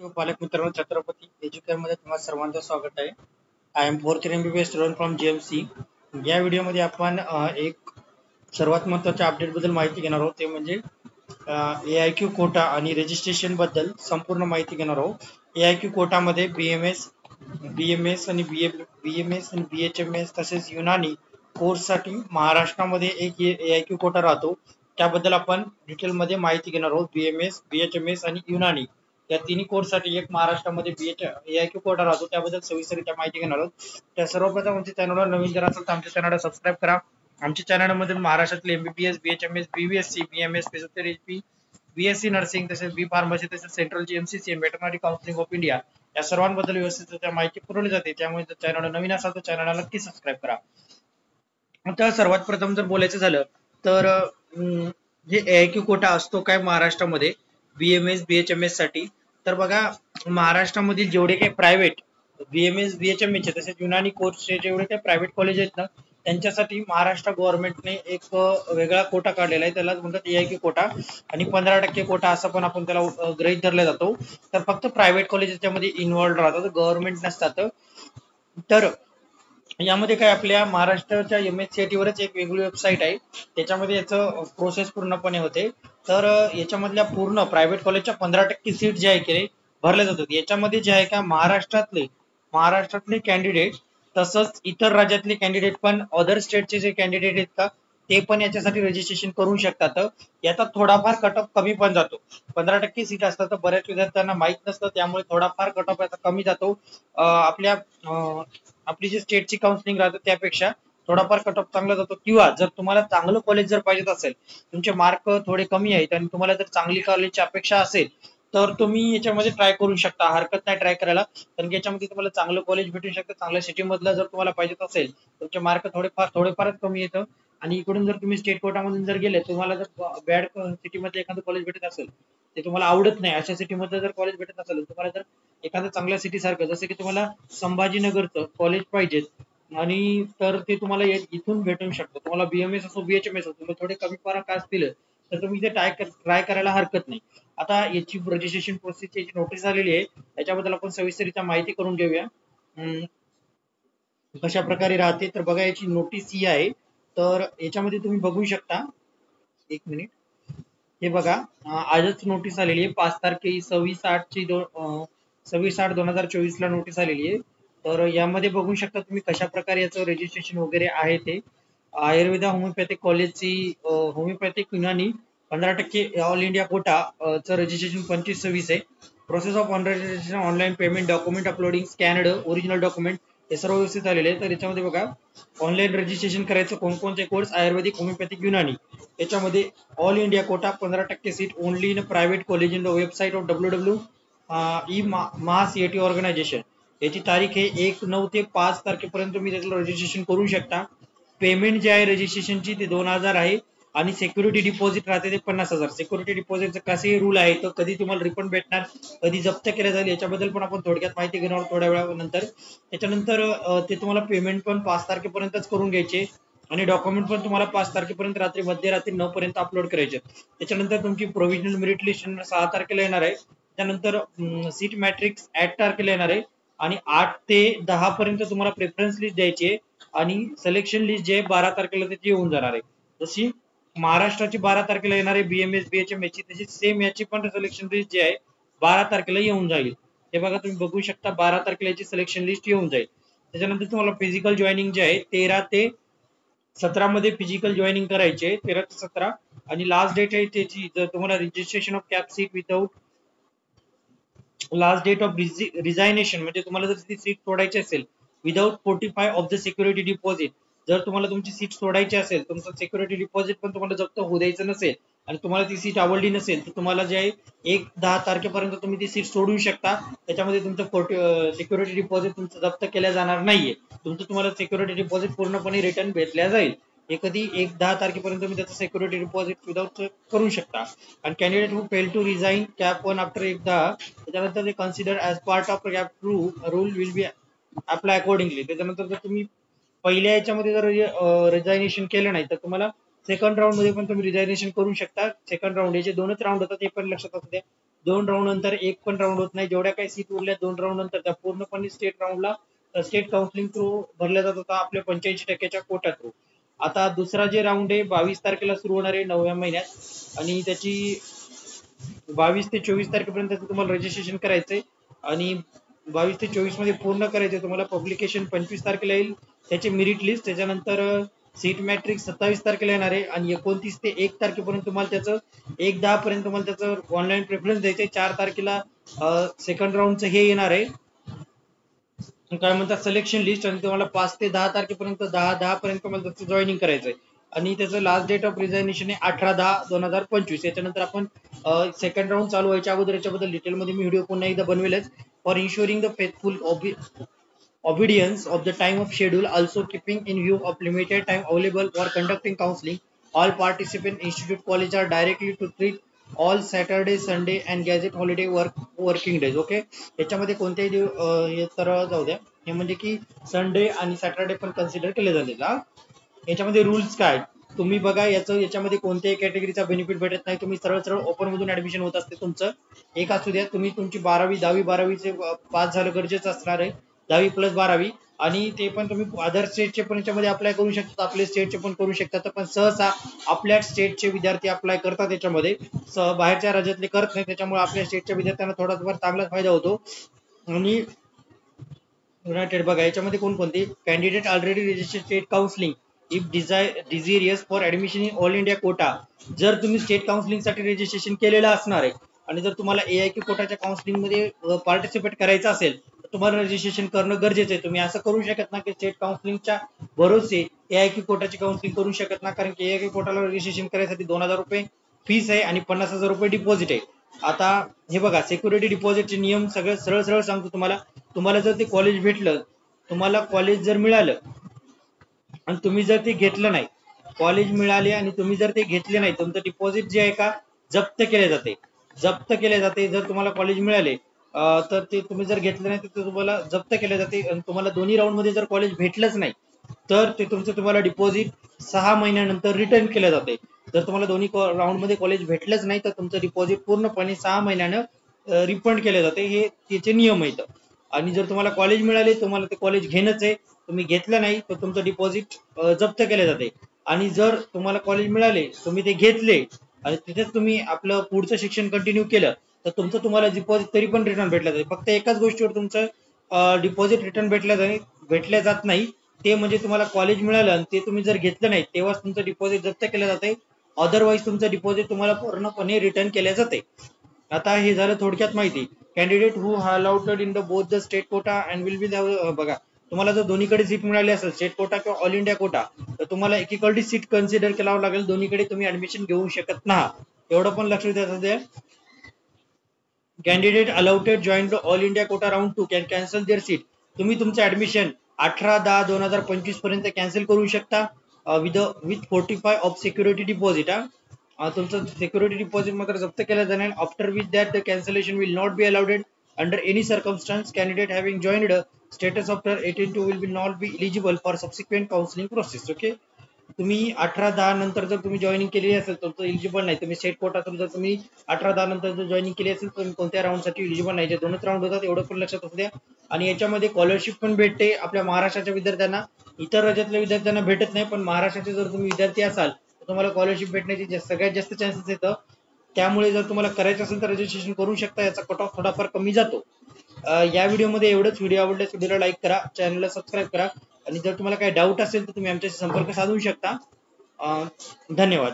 पालक मित्रांनो, छत्रपती एज्युकेअर मध्ये तुम्हाला सर्वांचं स्वागत आहे. I am fourth year MBBS student from GMC. या व्हिडिओमध्ये आपण एक सर्वात महत्त्वाच्या अपडेट बद्दल माहिती घेणार आहोत. ते म्हणजे AIQ कोटा आणि रजिस्ट्रेशन बद्दल संपूर्ण माहिती घेणार आहोत. AIQ कोटामध्ये BMS आणि BMS आणि BHMS तसेच युनानी कोर्ससाठी महाराष्ट्रामध्ये एक AIQ कोटा राहतो. त्याबद्दल आपण डिटेलमध्ये माहिती घेणार आहोत. BMS, BHMS आणि युनानी या तिन्ही कोर्ससाठी एक महाराष्ट्रामध्ये AIQ कोटा राहतो. त्याबद्दल सविस्तररित्या माहिती घेणार आहोत. त्या सर्वप्रथम आमच्या चॅनलवर नवीन जर असेल तर आमच्या चॅनलला सबस्क्राईब करा. आमच्या चॅनलमध्ये महाराष्ट्रातील MBBS, BHMS, BVSC, BMS, physiotherapy, BSc nursing तसेच बी फार्मसी तसेच सेंट्रलची MCC veterinary counselling of India या सर्वांबद्दल व्यवस्थित माहिती पुरवली जाते. त्यामुळे जर चॅनल नवीन असाल तर चॅनलला नक्की सबस्क्राईब करा. आता सर्वात प्रथम जर बोलायचं झालं तर जे AIQ कोटा असतो काय महाराष्ट्रामध्ये BMS, BHMS साठी, तर बघा महाराष्ट्रामधील जेवढे काही प्रायव्हेट BMS, BHMS चे तसेच युनानी कोर्सचे जेवढे काही प्रायव्हेट कॉलेज आहेत ना, त्यांच्यासाठी महाराष्ट्र गव्हर्नमेंटने एक वेगळा कोटा काढलेला आहे. त्याला म्हणतात AIQ कोटा आणि 15% कोटा असं पण आपण त्याला गृहीत धरला जातो. तर फक्त प्रायव्हेट कॉलेज याच्यामध्ये इन्व्हॉल्ड राहतात, गव्हर्नमेंट नसतात. तर यामध्ये काय आपल्या महाराष्ट्राच्या MHCIT वरच एक वेगळी वेबसाईट आहे, त्याच्यामध्ये याचं प्रोसेस पूर्णपणे होते. तर याच्यामधल्या पूर्ण प्रायव्हेट कॉलेजच्या 15% सीट जे आहे की भरल्या जातात. याच्यामध्ये जे आहे का महाराष्ट्रातले कॅन्डिडेट तसंच इतर राज्यातले कॅन्डिडेट पण अदर स्टेटचे जे कॅन्डिडेट आहेत का ते पण याच्यासाठी रजिस्ट्रेशन करू शकतात. याचा थोडाफार कट ऑफ कमी पण जातो. 15% सीट असतात तर बऱ्याच विद्यार्थ्यांना माहित नसतं, त्यामुळे थोडाफार कट ऑफ याचा कमी जातो. आपली जी स्टेटची काउन्सिलिंग राहते त्यापेक्षा थोडाफार कट ऑफ चांगला जातो. किंवा जर तुम्हाला चांगलं कॉलेज जर पाहिजे असेल, तुमचे मार्क थोडे कमी आहेत आणि तुम्हाला जर चांगली कॉलेजची अपेक्षा असेल तर तुम्ही याच्यामध्ये ट्राय करू शकता. हरकत नाही ट्राय करायला, कारण की याच्यामध्ये तुम्हाला चांगलं कॉलेज भेटू शकतं. चांगल्या सिटी मधलं जर तुम्हाला पाहिजे असेल, तुमचे मार्क थोडेफारच कमी येतं आणि इकडून जर तुम्ही स्टेट कोटामधून जर गेले, तुम्हाला जर बॅड सिटी मध्ये एखादं कॉलेज भेटत असेल, ते तुम्हाला आवडत नाही अशा सिटी मध्ये जर कॉलेज भेटत असेल, तुम्हाला जर एखाद्या चांगल्या सिटी सारखं जसं की तुम्हाला संभाजीनगरचं कॉलेज पाहिजे आणि तर ते तुम्हाला इथून भेटू शकतं. तुम्हाला BMS असो BHMS असो, तुम्हाला थोडे कमी फरक असतील तर तुम्ही ते ट्राय करायला हरकत नाही. आता याची रजिस्ट्रेशन प्रोसेसची नोटीस आलेली आहे, त्याच्याबद्दल आपण सविस्तररित्या माहिती करून घेऊया. कशा प्रकारे राहते तर बघा, याची नोटीस ही आहे. तर याच्यामध्ये तुम्ही बघू शकता, एक मिनिट, हे बघा आजच नोटीस आलेली आहे. 5 तारखे 26/8/2024 ला नोटीस आलेली आहे. तर यामध्ये बघू शकता तुम्ही कशा प्रकारे याचं रजिस्ट्रेशन वगैरे आहे. ते आयुर्वेदा होमिओपॅथिक कॉलेजची homeopathic Unani 15% all India quota चं रजिस्ट्रेशन 25/26 आहे. Process of registration online payment document uploading scanned original document हे सर्व व्यवस्थित आलेले आहे. तर याच्यामध्ये बघा ऑनलाईन रजिस्ट्रेशन करायचं कोणकोणते कोर्स आयुर्वेदिक होमिओपॅथिक युनानी याच्यामध्ये all India quota 15% seat only in private college in the website of www e MahaCET organisation. याची तारीख आहे 1/9 ते 5 तारखेपर्यंत तुम्ही त्याचं रजिस्ट्रेशन करू शकता. पेमेंट जे आहे रजिस्ट्रेशनची ते 2,000 आहे आणि सिक्युरिटी डिपॉझिट राहते ते 50,000. सिक्युरिटी डिपॉझिटचं कसे रूल आहे, तर कधी तुम्हाला रिफंड भेटणार, कधी जप्त केलं जाईल, याच्याबद्दल पण आपण थोडक्यात माहिती घेणार थोड्या वेळानंतर. त्याच्यानंतर ते तुम्हाला पेमेंट पण 5 तारखेपर्यंतच करून घ्यायचे आणि डॉक्युमेंट पण तुम्हाला 5 तारखेपर्यंत मध्यरात्री 9 पर्यंत अपलोड करायचे. त्याच्यानंतर तुमची प्रोव्हिजनल मेरिट लिस्ट 6 तारखेला येणार आहे. त्यानंतर सीट मॅट्रिक्स 8 तारखेला येणार आहे आणि 8 ते 10 पर्यंत तुम्हाला प्रेफरन्स लिस्ट द्यायची आहे आणि सिलेक्शन लिस्ट जे 12 तारखेला त्याची येऊन जाणार आहे. जशी महाराष्ट्राची 12 तारखेला येणार आहे BMS BHMS ची, तशी सेम याची पण सिलेक्शन लिस्ट जी आहे 12 तारखेला येऊन जाईल. हे बघा तुम्ही बघू शकता, 12 तारखेला याची सिलेक्शन लिस्ट येऊन जाईल. त्याच्यानंतर तुम्हाला फिजिकल जॉईनिंग जे आहे 13 ते 17 मध्ये फिजिकल जॉईनिंग करायचे, 13 ते 17. आणि लास्ट डेट आहे त्याची, जर तुम्हाला registration of CAP seat without last date of resignation, म्हणजे तुम्हाला जर ती सीट सोडायची असेल without 45 of the security deposit, जर तुम्हाला तुमची सीट सोडायची असेल, तुमचं सिक्युरिटी डिपॉझिट पण तुम्हाला जप्त होऊ द्यायचं नसेल आणि तुम्हाला ती सीट आवडली नसेल, तर तुम्हाला जे आहे 1/10 तारखेपर्यंत तुम्ही ती सीट सोडू शकता. त्याच्यामध्ये तुमचं सिक्युरिटी डिपॉझिट तुमचं जप्त केल्या जाणार नाहीये. तुम्हाला सिक्युरिटी डिपॉझिट पूर्णपणे रिटर्न भेटल्या जाईल. हे कधी 1/10 तारखेपर्यंत तुम्ही त्याचं सिक्युरिटी डिपॉझिट विदाउट करू शकता. आणि candidate who fail to resign CAP 1 after 1/10, त्याच्यानंतर ते consider as part of CAP rule will be apply accordingly. त्याच्यानंतर जर तुम्ही पहिल्या याच्यामध्ये जर रिझायनेशन केलं नाही तर तुम्हाला सेकंड राऊंड मध्ये पण तुम्ही रिझायनेशन करू शकता. सेकंड राऊंड याचे 2च राऊंड होतात, हे पण लक्षात असू द्या. 2 राऊंड नंतर एक पण राऊंड होत नाही. जेवढ्या काही सीट उरल्या 2 राऊंड नंतर त्या पूर्णपणे स्टेट राऊंडला स्टेट काउन्सिलिंग थ्रू भरल्या जात होता आपल्या 85% कोटा थ्रू. आता दुसरा जे राऊंड आहे 22 तारखेला सुरू होणार आहे 9व्या महिन्यात आणि त्याची 22 ते 24 तारखेपर्यंत तुम्हाला रजिस्ट्रेशन करायचंय आणि 22 ते 24 मध्ये पूर्ण करायचे. तुम्हाला पब्लिकेशन 25 तारखेला येईल त्याचे मेरिट लिस्ट. त्याच्यानंतर सीट मॅट्रिक्स 27 तारखेला येणार आहे आणि 29 ते 1 तारखेपर्यंत तुम्हाला त्याचं 1/10 पर्यंत तुम्हाला त्याचं ऑनलाईन प्रेफरन्स द्यायचे. 4 तारखेला सेकंड राऊंडचं हे येणार आहे काय म्हणतात सिलेक्शन लिस्ट आणि तुम्हाला 5 ते 10 तारखेपर्यंत 10 पर्यंत तुम्हाला त्याचं जॉईनिंग करायचंय आणि त्याचं लास्ट डेट ऑफ रिझायनेशन आहे 18/10/2025. याच्यानंतर आपण सेकंड राऊंड चालू व्हायच्या अगोदर याच्याबद्दल डिटेलमध्ये मी व्हिडिओ पुन्हा एकदा बनवेलच. For insuring the faithful obedience of the time of schedule, also keeping in view of limited time available for conducting counseling, all participant institute college are directly to treat all Saturday, Sunday and gazette holiday working days. Okay याच्यामध्ये कोणत्याही तर जाऊ द्या हे म्हणजे की Sunday आणि Saturday पण कन्सिडर केले झालेला. याच्यामध्ये रूल्स काय तुम्ही बघा याच्यामध्ये कोणत्याही कॅटेगरीचा बेनिफिट भेटत नाही. तुम्ही सरळ सरळ ओपन मधून ऍडमिशन होत असते तुमचं एक असू द्या. तुम्ही तुमची 10वी पास झालं गरजेचं असणार आहे 10वी + 12वी आणि ते पण तुम्ही अदर स्टेटचे पण याच्यामध्ये अप्लाय करू शकता आपले स्टेटचे पण करू शकता. पण सहसा आपल्या स्टेटचे विद्यार्थी अप्लाय करतात याच्यामध्ये बाहेरच्या राज्यातले करत नाही. त्याच्यामुळे आपल्या स्टेटच्या विद्यार्थ्यांना थोडाफार चांगला फायदा होतो. आणि युनायटेड बघा याच्यामध्ये कोणकोणते candidate already registered state counselling if desirous for admission in all India quota. जर तुम्ही स्टेट काउन्सिलिंग साठी रजिस्ट्रेशन केलेलं असणार आहे आणि जर तुम्हाला AIQ कोटाच्या काउन्सिलिंग मध्ये पार्टिसिपेट करायचं असेल तर तुम्हाला रजिस्ट्रेशन करणं गरजेचं आहे. तुम्ही असं करू शकत ना की स्टेट काउन्सिलिंगच्या भरोसे AIQ कोटाची काउन्सिलिंग करू शकत ना, कारण की AIQ कोटाला रजिस्ट्रेशन करायसाठी 2000 रुपये फीस आहे आणि 50,000 रुपये डिपॉझिट आहे. आता हे बघा सिक्युरिटी डिपॉझिटचे नियम सगळं सरळ सरळ सांगतो तुम्हाला. तुम्हाला जर ते कॉलेज भेटलं, तुम्हाला कॉलेज जर मिळालं आणि तुम्ही जर ते घेतलं नाही, कॉलेज मिळाले आणि तुम्ही जर ते घेतले नाही, तुमचं डिपॉझिट जे आहे का जप्त केले जाते. जर तुम्हाला कॉलेज मिळाले तर ते तुम्ही जर घेतलं नाही तर तुम्हाला जप्त केले जाते आणि तुम्हाला दोन्ही राऊंड मध्ये जर कॉलेज भेटलंच नाही तर ते तुमचं तुम्हाला डिपॉझिट 6 महिन्यानंतर रिटर्न केलं जाते. जर तुम्हाला दोन्ही राऊंड मध्ये कॉलेज भेटलंच नाही तर तुमचं डिपॉझिट पूर्णपणे 6 महिन्यानं रिफंड केले जाते. हे त्याचे नियम आहेत. आणि जर तुम्हाला कॉलेज मिळाले तुम्हाला ते कॉलेज घेणंच आहे, तुम्ही घेतलं नाही तर तुमचं डिपॉझिट जप्त केले जाते. आणि जर तुम्हाला कॉलेज मिळाले तुम्ही ते घेतले आणि तिथेच तुम्ही आपलं पुढचं शिक्षण कंटिन्यू केलं तर तुमचं तुम्हाला डिपॉझिट तरी पण रिटर्न भेटलं जाते. फक्त एकाच गोष्टीवर तुमचं डिपॉझिट रिटर्न भेटल्या जात नाही, ते म्हणजे तुम्हाला कॉलेज मिळालं आणि ते तुम्ही जर घेतलं नाही तेव्हाच तुमचं डिपॉझिट जप्त केलं जाते. अदरवाईज तुमचं डिपॉझिट तुम्हाला पूर्णपणे रिटर्न केले जाते. आता हे झालं थोडक्यात माहिती. Candidate who allotted in the both the state quota and will be बघा तुम्हाला जर दोन्हीकडे सीट मिळाली असेल स्टेट कोटा किंवा ऑल इंडिया कोटा तर तुम्हाला एकीकडे सीट कन्सिडर करावं लागेल, दोन्हीकडे तुम्ही ऍडमिशन घेऊ शकत नाही. एवढं पण लक्षात द्या. Candidate allotted join the all India quota round 2 can cancel their seat. तुम्ही तुमचं ऍडमिशन 18/10/2025 पर्यंत कॅन्सल करू शकता विथ 45 ऑफ सिक्युरिटी डिपॉझिट. तुमचं सिक्युरिटी डिपॉझिट मात्र जप्त केलं जाणार. After with that the cancellation will not be allowed under any circumstances. Candidate having joined status after 18/2 will be not be eligible for subsequent counselling process. Okay तुम्ही 18/10 नंतर जर तुम्ही joining केली असेल तर एलिजिबल नाही. तुम्ही स्टेट कोटा जर तुम्ही 18/10 नंतर जर जॉईनिंग केली असेल तर कोणत्या राऊंड साठी एलिजिबल नाही. जे दोनच राऊंड होतात एवढं पण लक्षात असू द्या. आणि याच्यामध्ये स्कॉलरशिप पण भेटते आपल्या महाराष्ट्राच्या विद्यार्थ्यांना, इतर राज्यातल्या विद्यार्थ्यांना भेटत नाही. पण महाराष्ट्राचे जर तुम्ही विद्यार्थी असाल तर तुम्हाला स्कॉलरशिप भेटण्याची सगळ्यात जास्त चान्सेस येतं. त्यामुळे जर तुम्हाला करायचं असेल तर रजिस्ट्रेशन करू शकता. याचा कट ऑफ थोडाफार कमी जातो. या व्हिडिओमध्ये एवढंच. व्हिडिओ आवडल्यास व्हिडिओला लाईक करा, चॅनलला सबस्क्राईब करा आणि जर तुम्हाला काही डाऊट असेल तर तुम्ही आमच्याशी संपर्क साधू शकता. धन्यवाद.